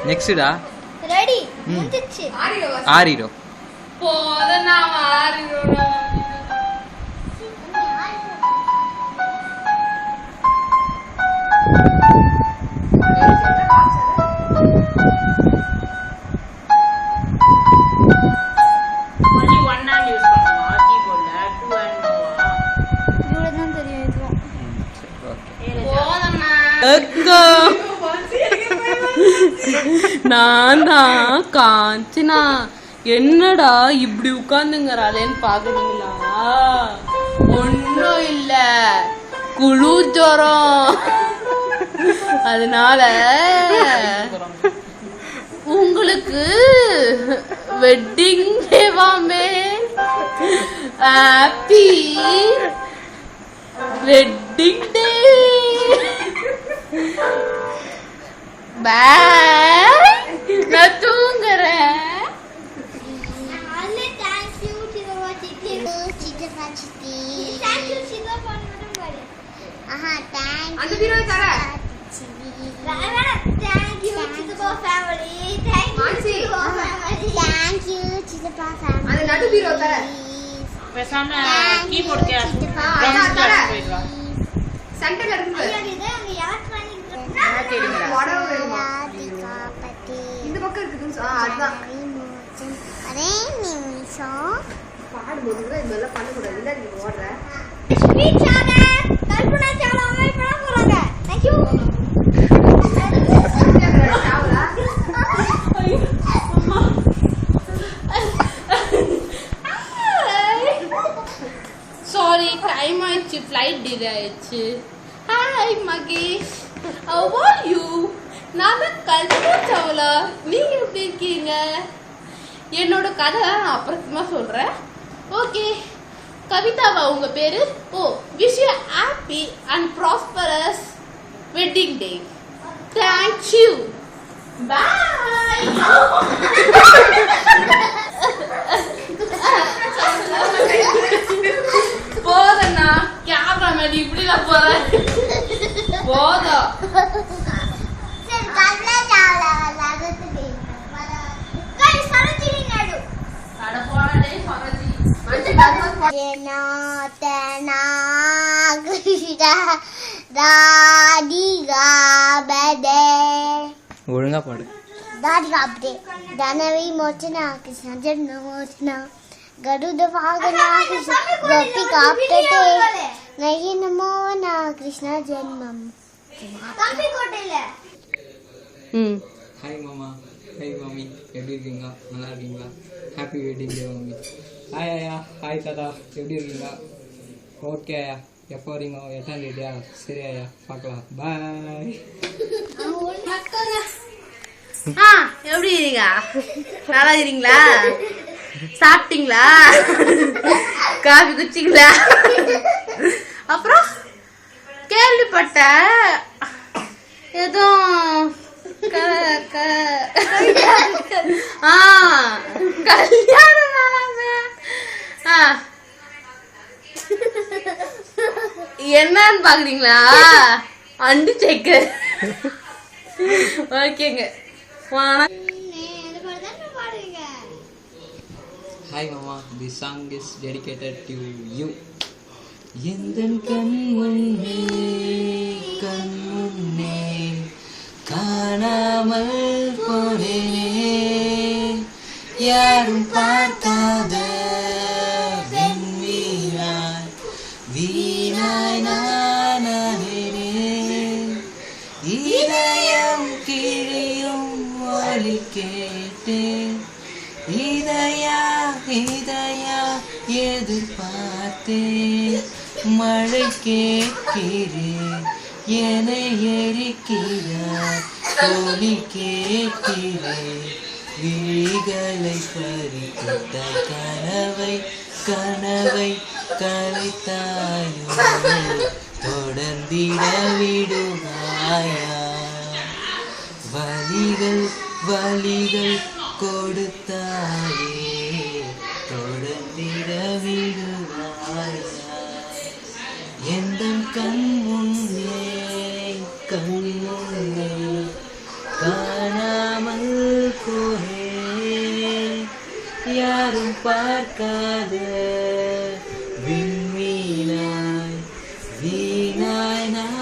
நெக்ஸ்டா ready முடிஞ்சிச்சு ஆரிரோ போதனா ஆரிரோடா நான் தான் காஞ்சனா. என்னடா இப்படி உட்கார்ந்துங்கறாளேன்னு பாக்குறீங்களா? ஒன்னும் இல்ல, குழு ஜுரம். அதனால உங்களுக்கு வெட்டிங் டேவாமே. Happy wedding day. பாய், நான் தூங்குறேன். இந்த பக்கம் இருக்குதுன்னு அதுதான் அதே நிமிஷம் பாடும்போது கூட இதெல்லாம் பண்ணக்கூடாது. இல்லை நீங்க ஓடுற கல்பனா சாவலா அவாய்ட் பண்ண போறாங்க. தேங்க்யூ. சாரி, டைம் ஆயிடுச்சு, ஃப்ளைட் டிலே ஆயிடுச்சு. Hi Mahesh, how are you? நான் தான் கல்பனா சாவலா. நீங்க எப்படி இருக்கீங்க? என்னோட கதை நான் அப்புறமா சொல்றேன். ஓகே, கவிதாவா உங்க பேரு? Oh, wish you happy and prosperous wedding day. Thank you. Bye. போதண்ணா, கேமரா மேல இப்படிலாம் போற போதும். ஒழுங்கா பாடு. दानवी मोचना कृष्ण जन्म मोचना गरुड वाहना कृष्ण गोपिका प्तटे नहीं नमोना कृष्ण जन्मम तंबी कोटेல. ஹாய் மாமா, ஹாய் மாமி, எப்படி இருக்கீங்க? நல்லா இருக்கீங்களா? ஹாப்பி வெட்டிங் டே மாமி. ஹாய் ஐயா, ஹாய் தாத்தா, எப்படி இருக்கீங்க? ஓகே ஐயா, எப்போ வரீங்க? எட்டாம் தேதியா? சரி ஐயா, பார்க்கலாம், பாய். எப்படி இருக்கீங்க? நல்லா இருக்கீங்களா? சாப்பிட்டீங்களா? காபி குடிச்சிங்களா? அப்புறம் கேள்விப்பட்ட ஏதோ கல்யாணம் என்னன்னு பாக்குறீங்களா? அண்டு செக்கு. ஓகேங்க. Hi mama, this song is dedicated to you. எந்தன் கண் முன்னே காணாமல் போனேனே, யாரும் பார்க்காத வெண்மீனாய் வீணாய் நானேனே, இதயம் கிழியும் ஒலி கேட்டேன், இதயா இதயா எதிர்பார்த்தேன், மழை கேட்கிறேன் என்னை எரிக்கிறார், ஒலி கேட்கிறேன் விழிகளை பறித்த கனவை கனவை கலைத்தாயோ, தொடர்ந்திட விடுவாயா, வலிகள் வலிகள் கொடுத்தாயே, மறந்திட விடுவாயா எந்தன் கண் முன்னே காணாமல் போனே யாரும் பார்க்காத விண்மீனாய் வீணாய் நான்